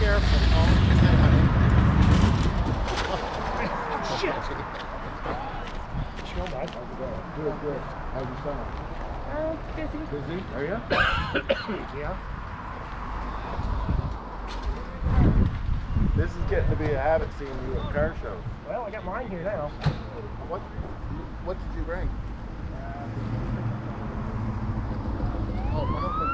careful. Shit. Chill, bud. Good, good. How's your son? Busy. Busy? Are you? Yeah. This is getting to be a habit seeing you at car shows. Well, I got mine here now. What did you bring? Oh, one of them.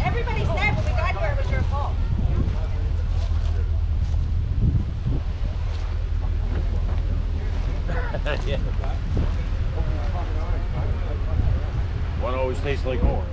Everybody said when we got here it was your fault. Yeah. One always tastes like more.